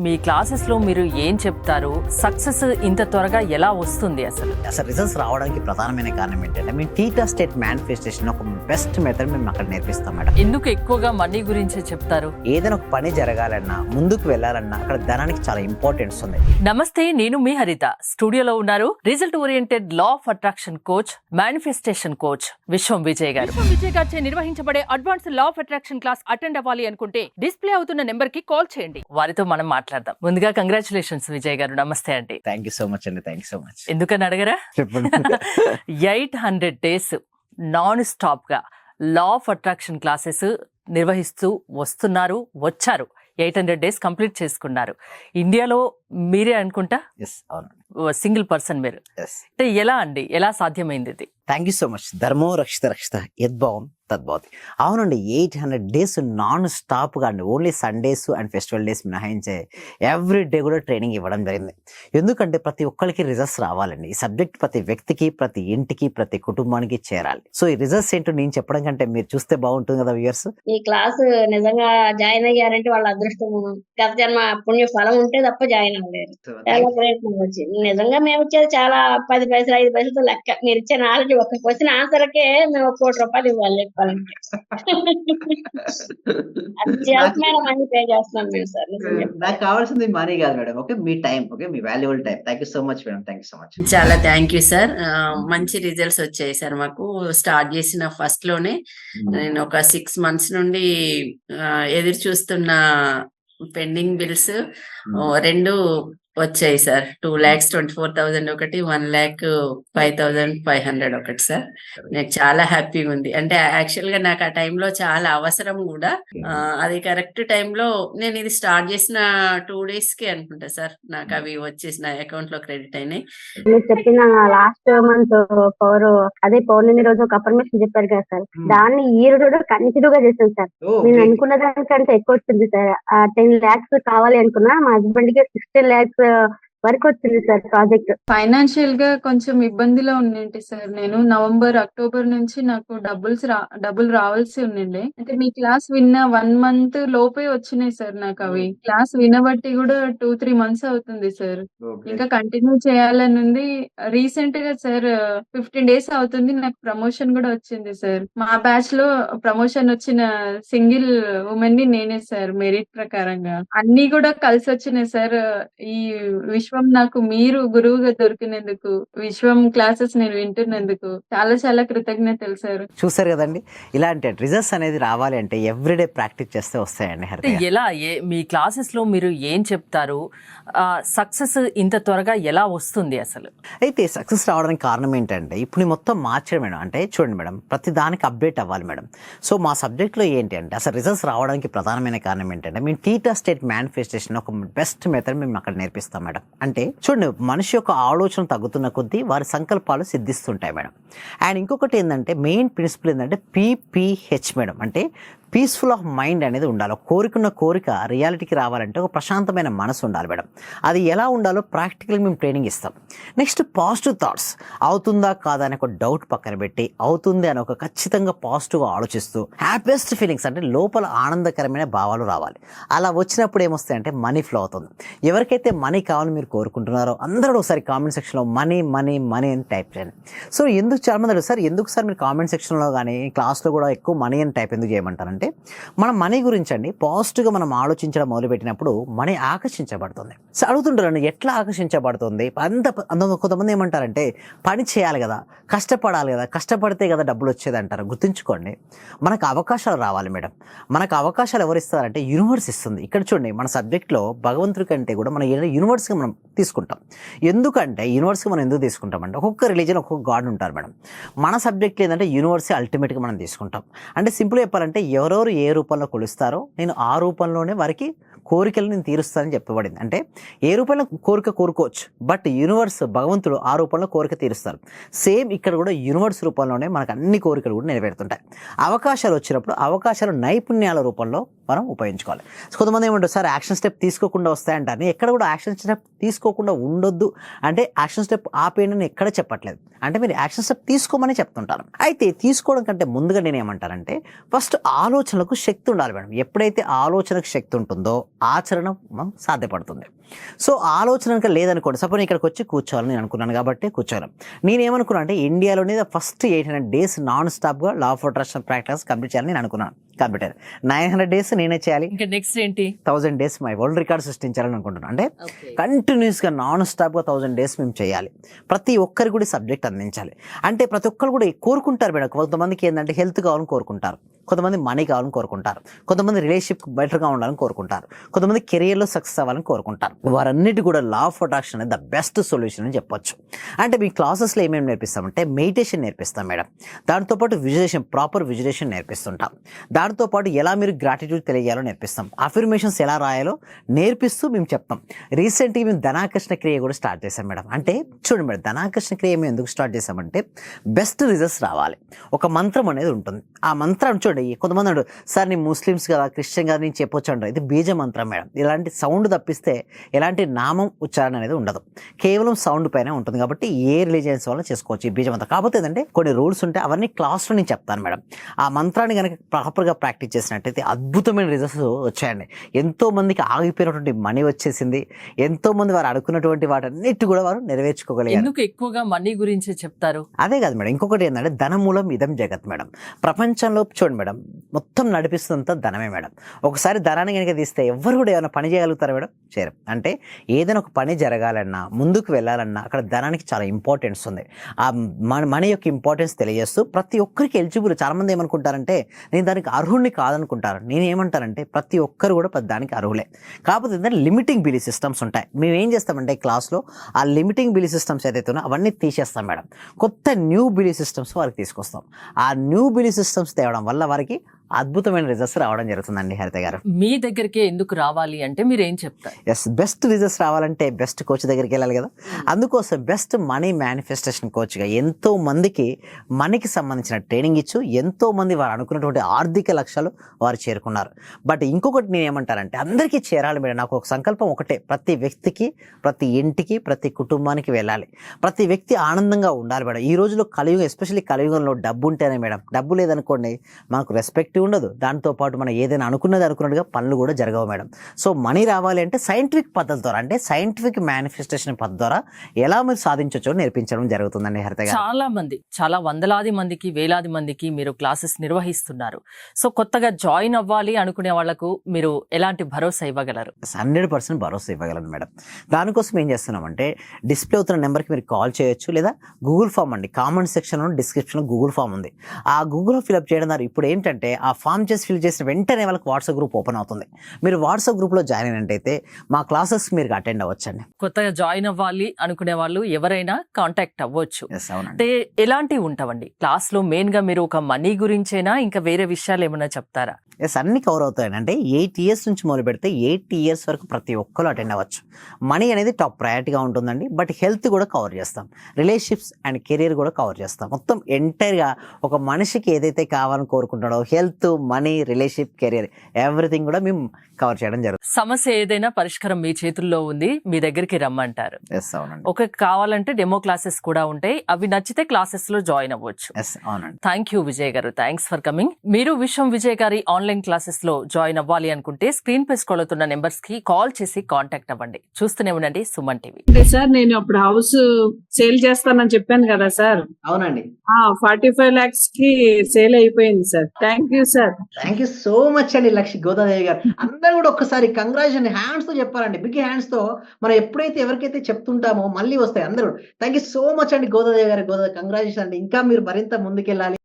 మీ క్లాసెస్లో మీరు ఏం చెప్తారు? సక్సెస్ ఇంత త్వరగా ఎలా వస్తుంది అసలు? రిజల్ట్స్ రావడానికి ప్రధానమైన కారణం ఏంటంటే మేము టీటా స్టేట్ మేనిఫెస్టేషన్ ఒక బెస్ట్ మెథడ్ మేము అక్కడ నేర్పిస్తాం మేడం. ఎందుకు ఎక్కువగా మనీ గురించే చెప్తారు? ఏదైనా ఒక పని జరగాలన్నా, ముందుకు వెళ్ళాలన్నా అక్కడ ధనానికి చాలా ఇంపార్టెన్స్ ఉంది. నమస్తే, నేను మీ హరిత. స్టూడియోలో ఉన్నారు result oriented law of attraction coach, manifestation coach విశ్వం విజయ్ గారు. విశ్వం విజయ్ గారిచే నిర్వహించబడే advance law of attraction class attend అవ్వాలి అనుకుంటే డిస్ప్లే అవుతున్న నెంబర్ కి కాల్ చేయండి. వారితో మనం మాట్లాడదాం. ముందుగా కంగ్రాచులేషన్స్ విజయ్ గారు. నమస్తే అండి. థ్యాంక్ యూ సో మచ్ అండి. Thank you so much. ఎందుకని అడగరా? చెప్పండి. 800 days నాన్ స్టాప్ గా లా ఆఫ్ అట్రాక్షన్ క్లాసెస్ నిర్వహిస్తూ వస్తున్నారు, వచ్చారు. 800 days కంప్లీట్ చేసుకున్నారు. ఇండియాలో మీరే అనుకుంటా సింగిల్ పర్సన్ మీరు. అంటే ఎలా అండి, ఎలా సాధ్యమైంది ఇది? Thank you so much. ధర్మో రక్షిత రక్షిత యద్భావం తద్భవతి. అవునండి, 800 days నాన్ స్టాప్గా అండి, only Sundays and festival days మినహాయించే ఎవ్రీ డే కూడా ట్రైనింగ్ ఇవ్వడం జరిగింది. ఎందుకంటే ప్రతి ఒక్కరికి రిజల్ట్స్ రావాలండి. ఈ సబ్జెక్ట్ ప్రతి వ్యక్తికి, ప్రతి ఇంటికి, ప్రతి కుటుంబానికి చేరాలి. సో ఈ రిజల్ట్స్ ఏంటో నేను చెప్పడం కంటే మీరు చూస్తే బాగుంటుంది కదా వ్యూయర్స్. ఈ క్లాస్ నిజంగా జాయిన్ అయ్యారంటే వాళ్ళ అదృష్టం, గత జన్మ పుణ్య ఫలం ఉంటే తప్ప జాయిన్ అవ్వలేరు. చాలా ప్రయత్నం వచ్చింది. నిజంగా మేము వచ్చేది చాలా 10 పైసలు 5 పైసలతో లెక్క. మీరు ఇచ్చే నాలెడ్జ్ ఒక క్వశ్చన్ ఆన్సర్కే మేము 1 కోటి రూపాయలు ఇవ్వాలి చెప్పాలంటే. అత్యవసరమైన మనీ పే చేస్తున్నాం మేము సార్. నాకు కావాల్సింది మనీ కాదు madam, okay, me time, okay, me valuable time. Thank you so much madam. Thank you so much. చాలా థ్యాంక్ యూ సార్. మంచి రిజల్ట్స్ వచ్చాయి సార్. మాకు స్టార్ట్ చేసిన ఫస్ట్ లోనే నేను ఒక 6 months నుండి ఎదురు చూస్తున్న పెండింగ్ బిల్స్ 2 వచ్చాయి సార్. 2,24,000 ఒకటి, 1,05,500 ఒకటి సార్. నాకు చాలా హ్యాపీగా ఉంది. అంటే యాక్చువల్ గా నాకు ఆ టైంలో చాలా అవసరం కూడా. అది కరెక్ట్ టైంలో నేను ఇది స్టార్ట్ చేసిన 2 days కి అనుకుంటా సార్ నాకు అవి వచ్చేసి నా అకౌంట్ లో క్రెడిట్ అయినాయి. మీరు చెప్పిన లాస్ట్ మంత్ పౌర్ణమి రోజు ఒక అఫర్మేషన్ చెప్పారు కదా సార్, దాన్ని ఈ రోజు కంటిన్యూ గా చేసాను సార్. నేను అనుకున్న దానికంటే ఎక్కువ వచ్చింది సార్. 10 lakhs కావాలి అనుకున్నా, మా హస్బెండ్ కి 16 lakhs వరకు వచ్చింది సార్ ప్రాజెక్ట్. ఫైనాన్షియల్ గా కొంచెం ఇబ్బందిలో ఉండింటి సార్. నేను నవంబర్, అక్టోబర్ నుంచి నాకు డబ్బులు రావాల్సి ఉండిండే. అంటే మీ క్లాస్ విన్న 1 month లోపే వచ్చినాయి సార్ నాకు అవి. క్లాస్ వినబట్టి కూడా 2-3 months అవుతుంది సార్. ఇంకా కంటిన్యూ చేయాలని ఉంది. రీసెంట్ గా సార్ 15 days అవుతుంది, నాకు ప్రమోషన్ కూడా వచ్చింది సార్. మా బ్యాచ్ లో ప్రమోషన్ వచ్చిన సింగిల్ ఉమెన్ ని నేనే సార్, మెరిట్ ప్రకారంగా. అన్ని కూడా కలిసి వచ్చినాయి సార్. ఈ విశ్వం నాకు మీరు గురువుగా దొరికినందుకు, విశ్వం క్లాసెస్ నేను వింటున్నందుకు చాలా చాలా కృతజ్ఞతలు సార్. చూసారు కదండి, ఇలాంటి రిజల్ట్స్ అనేది రావాలి అంటే ఎవ్రీడే ప్రాక్టీస్ చేస్తే వస్తాయండి. ఎలా మీ క్లాసెస్ లో మీరు ఏం చెప్తారు? సక్సెస్ ఇంత త్వరగా ఎలా వస్తుంది అసలు? అయితే సక్సెస్ రావడానికి కారణం ఏంటంటే ఇప్పుడు మొత్తం మార్చడం మేడం. అంటే చూడండి మేడం, ప్రతి దానికి అప్డేట్ అవ్వాలి మేడం. సో మా సబ్జెక్ట్లో ఏంటి అంటే అసలు రిజల్ట్స్ రావడానికి ప్రధానమైన కారణం ఏంటంటే మేము టీటా స్టేట్ మేనిఫెస్టేషన్ ఒక బెస్ట్ మెథడ్ మేము అక్కడ నేర్పిస్తాం మేడం. అంటే చూడండి, మనిషి యొక్క ఆలోచన తగ్గుతున్న కొద్దీ వారి సంకల్పాలు సిద్ధిస్తుంటాయి మేడం. అండ్ ఇంకొకటి ఏంటంటే మెయిన్ ప్రిన్సిపల్ ఏంటంటే PPH మేడం. అంటే పీస్ఫుల్ ఆఫ్ మైండ్ అనేది ఉండాలి. కోరికున్న కోరిక రియాలిటీకి రావాలంటే ఒక ప్రశాంతమైన మనసు ఉండాలి మేడం. అది ఎలా ఉండాలో ప్రాక్టికల్గా మేము ట్రైనింగ్ ఇస్తాం. నెక్స్ట్ పాజిటివ్ థాట్స్, అవుతుందా కాదా అని ఒక డౌట్ పక్కన పెట్టి అవుతుంది అని ఒక ఖచ్చితంగా పాజిటివ్గా ఆలోచిస్తూ హ్యాపీయెస్ట్ ఫీలింగ్స్ అంటే లోపల ఆనందకరమైన భావాలు రావాలి. అలా వచ్చినప్పుడు ఏమొస్తాయంటే మనీ ఫ్లో అవుతుంది. ఎవరికైతే మనీ కావాలని మీరు కోరుకుంటున్నారో అందరూ ఒకసారి కామెంట్ సెక్షన్లో మనీ మనీ మనీ అని టైప్ చేయండి. సో ఎందుకు చాలామంది అడుగుతారు, సార్ ఎందుకు సార్ మీరు కామెంట్ సెక్షన్లో కానీ క్లాస్లో కూడా ఎక్కువ మనీ అని టైప్ ఎందుకు చేయమంటారు అంటే మనం మనీ గురించి అండి పాజిటివ్గా మనం ఆలోచించడం మొదలుపెట్టినప్పుడు మనీ ఆకర్షించబడుతుంది. సో అడుగుతుంటారండి, ఎట్లా ఆకర్షించబడుతుంది? కొంతమంది ఏమంటారంటే పని చేయాలి కదా, కష్టపడాలి కదా, కష్టపడితే కదా డబ్బులు వచ్చేది అంటారు. గుర్తుంచుకోండి, మనకు అవకాశాలు రావాలి మేడం. మనకు అవకాశాలు ఎవరు ఇస్తారంటే యూనివర్స్ ఇస్తుంది. ఇక్కడ చూడండి, మన సబ్జెక్ట్లో భగవంతుడి కంటే కూడా మన యూనివర్స్గా మనం తీసుకుంటాం. ఎందుకంటే యూనివర్స్గా మనం ఎందుకు తీసుకుంటామంటే ఒక్కొక్క రిలీజన్ ఒక్కొక్క గాడ్ ఉంటారు మేడం. మన సబ్జెక్ట్లో ఏంటంటే యూనివర్సే అల్టిమేట్గా మనం తీసుకుంటాం. అంటే సింపుల్గా చెప్పాలంటే ఎవరెవరు ఏ రూపంలో కొలుస్తారో నేను ఆ రూపంలోనే వారికి కోరికలు నేను తీరుస్తానని చెప్పబడింది. అంటే ఏ రూపంలో కోరిక కోరుకోవచ్చు, బట్ యూనివర్స్ భగవంతుడు ఆ రూపంలో కోరిక తీరుస్తారు. సేమ్ ఇక్కడ కూడా యూనివర్స్ రూపంలోనే మనకు అన్ని కోరికలు కూడా నెరవేరుతుంటాయి. అవకాశాలు వచ్చినప్పుడు అవకాశాలు నైపుణ్యాల రూపంలో మనం ఉపయోగించుకోవాలి. సో కొంతమంది ఏమంటారు, సార్ యాక్షన్ స్టెప్ తీసుకోకుండా వస్తాయంటారు. నేను ఎక్కడ కూడా యాక్షన్ స్టెప్ తీసుకోకుండా ఉండొద్దు అంటే యాక్షన్ స్టెప్ ఆపేయండి అని ఎక్కడ చెప్పట్లేదు. అంటే మీరు యాక్షన్ స్టెప్ తీసుకోమని చెప్తుంటాను. అయితే తీసుకోవడం కంటే ముందుగా నేను ఏమంటానంటే ఫస్ట్ ఆలోచనలకు శక్తి ఉండాలి మేడం. ఎప్పుడైతే ఆలోచనకు శక్తి ఉంటుందో ఆచరణ మనం సాధ్యపడుతుంది. సో ఆలోచన కనుక లేదనుకోండి, సపోజ్ ఇక్కడికి వచ్చి కూర్చోవాలని నేను అనుకున్నాను కాబట్టి కూర్చోను. నేనేమనుకున్నాను అంటే ఇండియాలోనే ఫస్ట్ 800 days నాన్ స్టాప్గా law of attraction practice complete చేయాలని నేను అనుకున్నాను. కంప్లీట్ 900 days నేనే చేయాలి. ఇంకా నెక్స్ట్ ఏంటి? 1000 days మై వరల్డ్ రికార్డ్ సృష్టించాలని అనుకుంటున్నాను. అంటే కంటిన్యూస్గా నాన్ స్టాప్గా 1000 days మేము చేయాలి. ప్రతి ఒక్కరికి కూడా సబ్జెక్ట్ అందించాలి. అంటే ప్రతి ఒక్కరు కూడా కోరుకుంటారు మేడం. కొంతమందికి ఏంటంటే హెల్త్ కావాలని కోరుకుంటారు, కొంతమంది మనీ కావాలని కోరుకుంటారు, కొంతమంది రిలేషన్షిప్ బెటర్గా ఉండాలని కోరుకుంటారు, కొంతమంది కెరియర్లో సక్సెస్ అవ్వాలని కోరుకుంటారు. వారన్నిటి కూడా లా ఆఫ్ అట్రాక్షన్ అనేది ద బెస్ట్ సొల్యూషన్ అని చెప్పొచ్చు. అంటే మీ క్లాసెస్లో ఏమేమి నేర్పిస్తామంటే మెడిటేషన్ నేర్పిస్తాం మేడం. దాంతోపాటు విజువలైజేషన్, ప్రాపర్ విజువలైజేషన్ నేర్పిస్తుంటాం. దాంతోపాటు ఎలా మీరు గ్రాటిట్యూడ్ తెలియజేయాలో నేర్పిస్తాం. అఫర్మేషన్స్ ఎలా రాయాలో నేర్పిస్తూ మేము చెప్తాం. రీసెంట్గా మేము ధనాకర్షణ క్రియ కూడా స్టార్ట్ చేసాం మేడం. అంటే చూడండి మేడం, ధనాకర్షణ క్రియ మేము ఎందుకు స్టార్ట్ చేసామంటే బెస్ట్ రిజల్ట్స్ రావాలి. ఒక మంత్రం అనేది ఉంటుంది. ఆ మంత్రం చూడండి, కొంతమంది అంటారు సార్ నేను ముస్లిమ్స్ కదా క్రిస్టియన్ కదా నేను చెప్పొచ్చు అంటారు. ఇది బీజ మంత్రం మేడం. ఇలాంటి సౌండ్ తప్పిస్తే ఎలాంటి నామం ఉచ్చారణ అనేది ఉండదు, కేవలం సౌండ్ పైన ఉంటుంది. కాబట్టి ఏ రిలీజియన్స్ వల్ల చేసుకోవచ్చు ఈ బీజ మంత్రం. కాకపోతే ఏంటంటే కొన్ని రూల్స్ ఉంటాయి, అవన్నీ క్లాస్లో నేను చెప్తాను మేడం. ఆ మంత్రాన్ని కనుక ప్రాపర్గా ప్రాక్టీస్ చేసినట్టయితే అద్భుతమైన రిజల్ట్స్ వచ్చాయండి. ఎంతో మందికి ఆగిపోయినటువంటి మనీ వచ్చేసింది, ఎంతో మంది వారు అడుగున్నటువంటి వాటన్నిటి కూడా వారు నెరవేర్చుకోగలిగారు. ఎందుకు ఎక్కువగా మనీ గురించి చెప్తారు? అదే కాదు మేడం, ఇంకొకటి ఏంటంటే ధనమూలం ఇదం జగత్ మేడం. ప్రపంచంలో చూడండి మేడం, మొత్తం నడిపిస్తుందంతా ధనమే మేడం. ఒకసారి ధనాన్ని కనుక తీస్తే ఎవరు కూడా ఏమైనా పని చేయగలుగుతారా మేడం? చేయరు. అంటే ఏదైనా ఒక పని జరగాలన్నా, ముందుకు వెళ్ళాలన్నా అక్కడ ధనానికి చాలా ఇంపార్టెన్స్ ఉంది. ఆ మనీ యొక్క ఇంపార్టెన్స్ తెలియజేస్తూ ప్రతి ఒక్కరికి ఎలిజిబుల్. చాలామంది ఏమనుకుంటారంటే నేను దానికి అర్హుడిని కాదనుకుంటారు. నేను ఏమంటానంటే ప్రతి ఒక్కరు కూడా దానికి అర్హులే. కాకపోతే ఏంటంటే లిమిటింగ్ బిలీఫ్ సిస్టమ్స్ ఉంటాయి. మేము ఏం చేస్తామంటే క్లాస్లో ఆ లిమిటింగ్ బిలీఫ్ సిస్టమ్స్ ఏదైతే ఉన్నాయో అవన్నీ తీసేస్తాం మేడం. కొత్త న్యూ బిలీఫ్ సిస్టమ్స్ వారికి తీసుకొస్తాం. ఆ న్యూ బిలీఫ్ సిస్టమ్స్ తేవడం వల్ల వారికి అద్భుతమైన రిజల్ట్స్ రావడం జరుగుతుందండి. హరిత గారు, మీ దగ్గరికి ఎందుకు రావాలి అంటే మీరు ఏం చెప్తారు? ఎస్, బెస్ట్ రిజల్ట్స్ రావాలంటే బెస్ట్ కోచ్ దగ్గరికి వెళ్ళాలి కదా. అందుకోసం బెస్ట్ మనీ మేనిఫెస్టేషన్ కోచ్గా ఎంతో మందికి మనీకి సంబంధించిన ట్రైనింగ్ ఇచ్చు ఎంతో మంది వారు అనుకున్నటువంటి ఆర్థిక లక్ష్యాలు వారు చేరుకున్నారు. బట్ ఇంకొకటి నేను ఏమంటానంటే అందరికీ చేరాలి మేడం. నాకు ఒక సంకల్పం ఒకటే, ప్రతి వ్యక్తికి, ప్రతి ఇంటికి, ప్రతి కుటుంబానికి వెళ్ళాలి. ప్రతి వ్యక్తి ఆనందంగా ఉండాలి మేడం. ఈ రోజులో కలియుగం, ఎస్పెషల్లీ కలియుగంలో డబ్బు ఉంటేనే మేడం. డబ్బు లేదనుకోండి మనకు రెస్పెక్ట్ ఉండదు. దాంతోపాటు మనం ఏదైనా అనుకున్నట్టుగా పనులు కూడా జరగవు మేడం. సో మనీ రావాలి అంటే సైంటిఫిక్ పద్ధతి ద్వారా, అంటే సైంటిఫిక్ మేనిఫెస్టేషన్ పద్ధతి ద్వారా ఎలా మీరు సాధించవచ్చో నేర్పించడం జరుగుతుందండి. హరిత గారు, చాలా వందలాది మందికి, వేలాది మందికి మీరు క్లాసెస్ నిర్వహిస్తున్నారు. సో కొత్తగా జాయిన్ అవ్వాలి అనుకునే వాళ్లకు మీరు ఎలాంటి భరోసా ఇవ్వగలరు? 100% భరోసా ఇవ్వగలను మేడం. దానికోసం ఏం చేస్తున్నామంటే డిస్ప్లే అవుతున్న నెంబర్కి మీరు కాల్ చేయొచ్చు, లేదా గూగుల్ ఫామ్ అండి, కామెంట్ సెక్షన్లో డిస్క్రిప్షన్లో గూగుల్ ఫామ్ ఉంది. ఆ గూగుల్ ఫిల్అప్ చేయడం ద్వారా ఇప్పుడు ఏంటంటే ఆ ఫామ్ చేసి ఫిల్ చేసిన వెంటనే వాళ్ళకి వాట్సాప్ గ్రూప్ ఓపెన్ అవుతుంది. మీరు వాట్సాప్ గ్రూప్లో జాయిన్ అయినట్టయితే మా క్లాసెస్ మీరు అటెండ్ అవ్వచ్చండి. కొత్తగా జాయిన్ అవ్వాలి అనుకునే వాళ్ళు ఎవరైనా కాంటాక్ట్ అవ్వచ్చు. అంటే ఎలాంటివి ఉంటావండి క్లాస్లో? మెయిన్గా మీరు ఒక మనీ గురించేనా, ఇంకా వేరే విషయాలు ఏమైనా చెప్తారా? ఎస్, అన్ని కవర్ అవుతాయండి. అంటే 8 years నుంచి మొదలు పెడితే 80 years వరకు ప్రతి ఒక్కరు అటెండ్ అవ్వచ్చు. మనీ అనేది టాప్ ప్రయారిటీగా ఉంటుందండి. బట్ హెల్త్ కూడా కవర్ చేస్తాం, రిలేషన్షిప్స్ అండ్ కెరీర్ కూడా కవర్ చేస్తాం. మొత్తం ఎంటైర్గా ఒక మనిషికి ఏదైతే కావాలని కోరుకుంటాడో health, money, relationship, career everything కూడా మేము కవర్ చేయడం జరుగుతుంది. సమస్య ఏదైనా పరిష్కారం మీ చేతుల్లో ఉంది, మీ దగ్గరికి రమ్మంటారు. ఎస్, అవునండి. ఒక కావాలంటే డెమో క్లాసెస్ కూడా ఉంటాయి, అవి నచ్చితే క్లాసెస్ లో జాయిన్ అవ్వచ్చు. ఎస్, అవునండి. థ్యాంక్ యూ విజయ్ గారు, థ్యాంక్స్ ఫర్ కమింగ్. మీరు విశ్వం విజయ్ గారి ఆన్లైన్ క్లాసెస్ లో జాయిన్ అవ్వాలి అనుకుంటే స్క్రీన్ పై స్క్రోల్ అవుతున్న నెంబర్స్ కి కాల్ చేసి కాంటాక్ట్ అవ్వండి. చూస్తూనే ఉండండి సుమన్ టీవీ. సార్, నేను అప్పుడు హౌస్ సేల్ చేస్తానని చెప్పాను కదా సార్. అవునండి. 45 lakhs కి సేల్ అయిపోయింది sir. Thank you sir. Thank you so much అండి లక్ష్మి గోదాదేవి గారు. అందరూ కూడా ఒక్కసారి కంగ్రాచులేషన్ హ్యాండ్స్ తో చెప్పాలండి, బిగ్ హ్యాండ్స్ తో. మనం ఎప్పుడైతే ఎవరికైతే చెప్తుంటామో మళ్ళీ వస్తాయి అందరూ. థ్యాంక్ యూ సో మచ్ అండి గోదాదేవి గారు. కంగ్రాచులేషన్ అండి. ఇంకా మీరు మరింత ముందుకెళ్ళాలి.